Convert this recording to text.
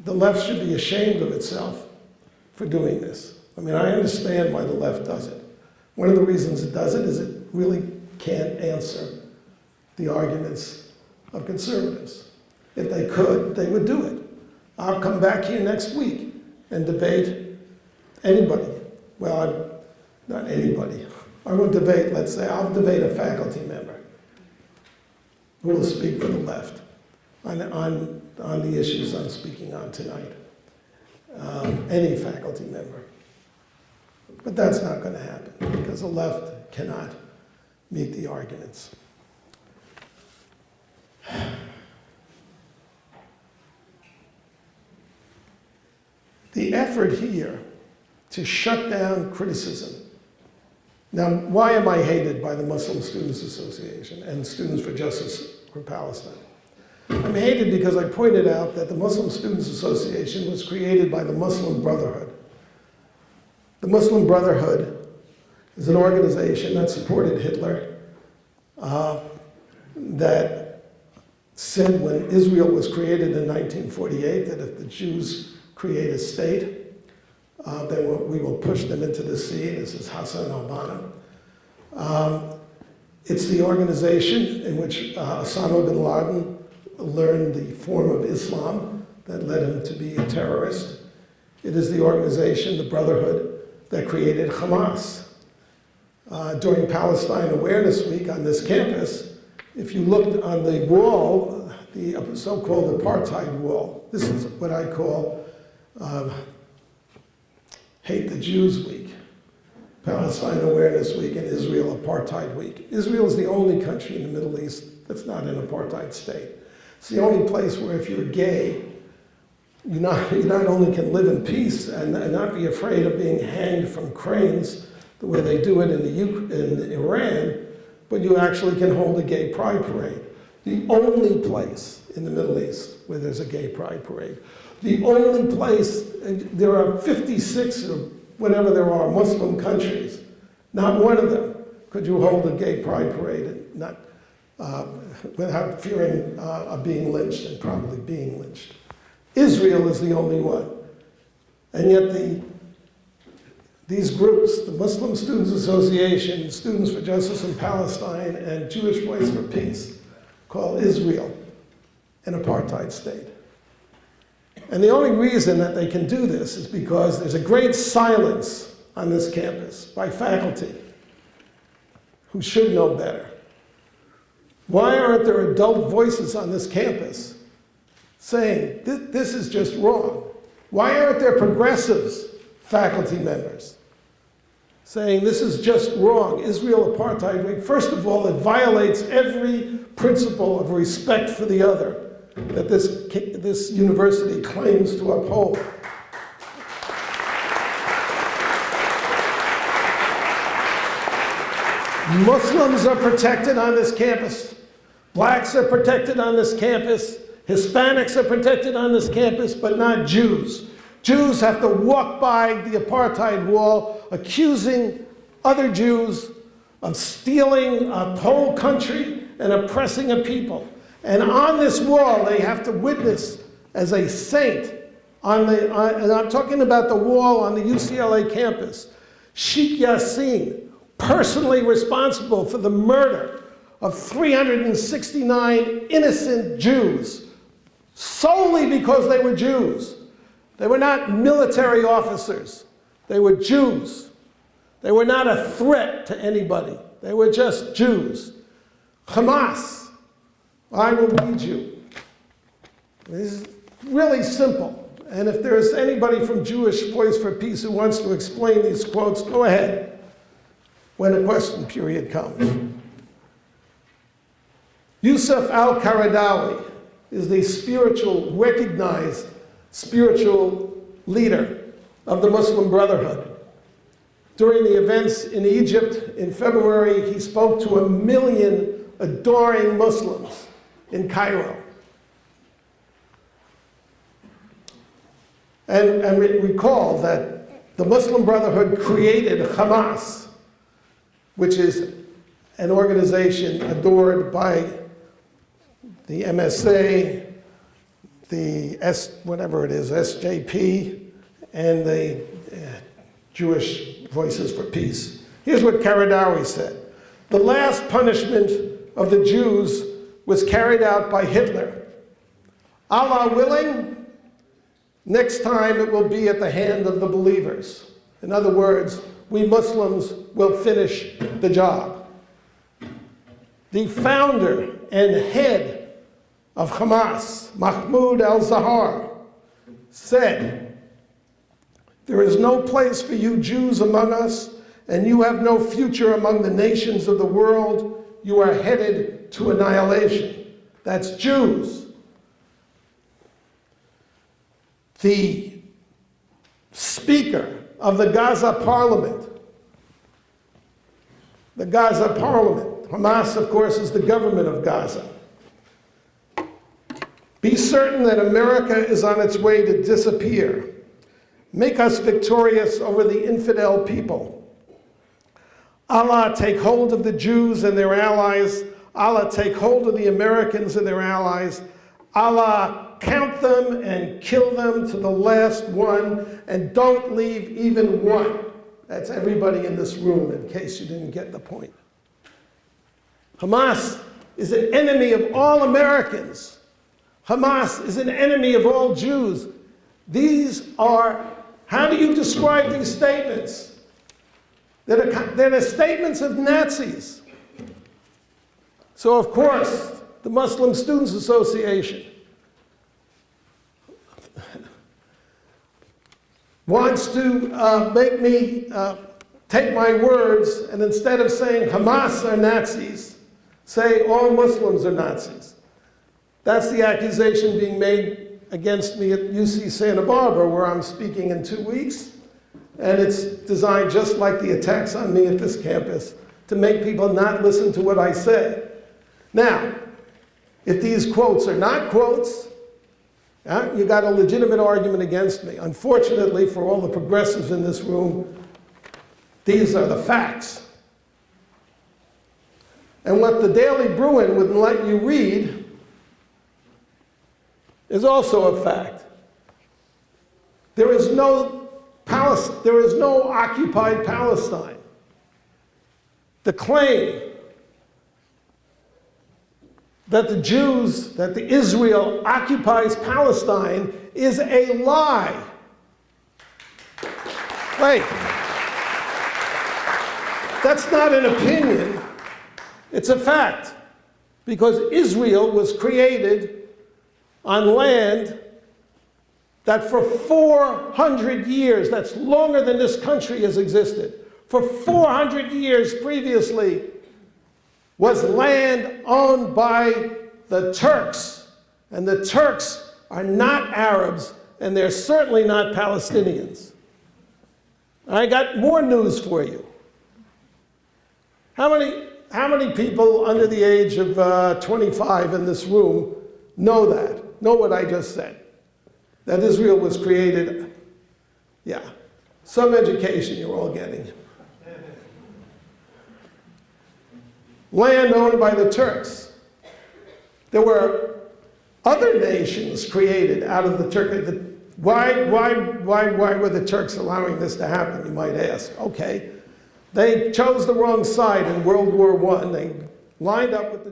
the left should be ashamed of itself for doing this. I mean, I understand why the left does it. One of the reasons it does it is it really can't answer the arguments of conservatives. If they could, they would do it. I'll come back here next week and debate anybody. Well, not anybody. I will debate, let's say, I'll debate a faculty member who will speak for the left on the issues I'm speaking on tonight. Any faculty member. But that's not going to happen because the left cannot meet the arguments. The effort here to shut down criticism. Now, why am I hated by the Muslim Students Association and Students for Justice for Palestine? I'm hated because I pointed out that the Muslim Students Association was created by the Muslim Brotherhood. The Muslim Brotherhood is an organization that supported Hitler, that said when Israel was created in 1948 that if the Jews create a state, then we will push them into the sea. This is Hassan al-Banna. It's the organization in which Osama bin Laden learned the form of Islam that led him to be a terrorist. It is the organization, the Brotherhood, that created Hamas. During Palestine Awareness Week on this campus, if you looked on the wall, the so-called apartheid wall, this is what I call Hate the Jews Week, Palestine Awareness Week, and Israel Apartheid Week. Israel is the only country in the Middle East that's not an apartheid state. It's the only place where if you're gay, you not only can live in peace and not be afraid of being hanged from cranes the way they do it in Iran, but you actually can hold a gay pride parade. The only place in the Middle East where there's a gay pride parade. The only place, there are 56 or whatever there are Muslim countries, not one of them could you hold a gay pride parade and not, without fearing of being lynched and probably being lynched. Israel is the only one. And yet these groups, the Muslim Students Association, Students for Justice in Palestine, and Jewish Voice for Peace, call Israel an apartheid state. And the only reason that they can do this is because there's a great silence on this campus by faculty who should know better. Why aren't there adult voices on this campus saying, this is just wrong? Why aren't there progressives, faculty members, saying this is just wrong, Israel Apartheid Week? First of all, it violates every principle of respect for the other that this university claims to uphold. Muslims are protected on this campus. Blacks are protected on this campus. Hispanics are protected on this campus, but not Jews. Jews have to walk by the apartheid wall accusing other Jews of stealing a whole country and oppressing a people. And on this wall, they have to witness as a saint and I'm talking about the wall on the UCLA campus. Sheikh Yassin, personally responsible for the murder of 369 innocent Jews, solely because they were Jews. They were not military officers. They were Jews. They were not a threat to anybody. They were just Jews. Hamas, I will read you. This is really simple. And if there's anybody from Jewish Voice for Peace who wants to explain these quotes, go ahead when a question period comes. Yusuf al-Qaradawi is the recognized spiritual leader of the Muslim Brotherhood. During the events in Egypt in February, he spoke to 1 million adoring Muslims in Cairo. And recall that the Muslim Brotherhood created Hamas, which is an organization adored by the MSA, whatever it is, SJP, and the Jewish Voices for Peace. Here's what Karadawi said. The last punishment of the Jews was carried out by Hitler. Allah willing, next time it will be at the hand of the believers. In other words, we Muslims will finish the job. The founder and head of Hamas, Mahmoud al-Zahar, said, "There is no place for you Jews among us, and you have no future among the nations of the world. You are headed to annihilation." That's Jews. The Speaker of the Gaza Parliament, Hamas, of course, is the government of Gaza. "Be certain that America is on its way to disappear. Make us victorious over the infidel people. Allah take hold of the Jews and their allies. Allah take hold of the Americans and their allies. Allah count them and kill them to the last one, and don't leave even one." That's everybody in this room, in case you didn't get the point. Hamas is an enemy of all Americans. Hamas is an enemy of all Jews. These are, how do you describe these statements? They're statements of Nazis. So, of course, the Muslim Students Association wants to make me take my words, and instead of saying Hamas are Nazis, say all Muslims are Nazis. That's the accusation being made against me at UC Santa Barbara, where I'm speaking in 2 weeks. And it's designed, just like the attacks on me at this campus, to make people not listen to what I say. Now, if these quotes are not quotes, you got a legitimate argument against me. Unfortunately, for all the progressives in this room, these are the facts. And what the Daily Bruin wouldn't let you read is also a fact. There is no occupied Palestine. The claim that that Israel occupies Palestine is a lie. Wait. That's not an opinion. It's a fact. Because Israel was created on land that for 400 years, that's longer than this country has existed, for 400 years previously, was land owned by the Turks. And the Turks are not Arabs, and they're certainly not Palestinians. I got more news for you. How many people under the age of 25 in this room know what I just said? That Israel was created, some education you're all getting. Land owned by the Turks. There were other nations created out of the Turks. Why were the Turks allowing this to happen, you might ask? Okay, they chose the wrong side in World War I. They lined up with the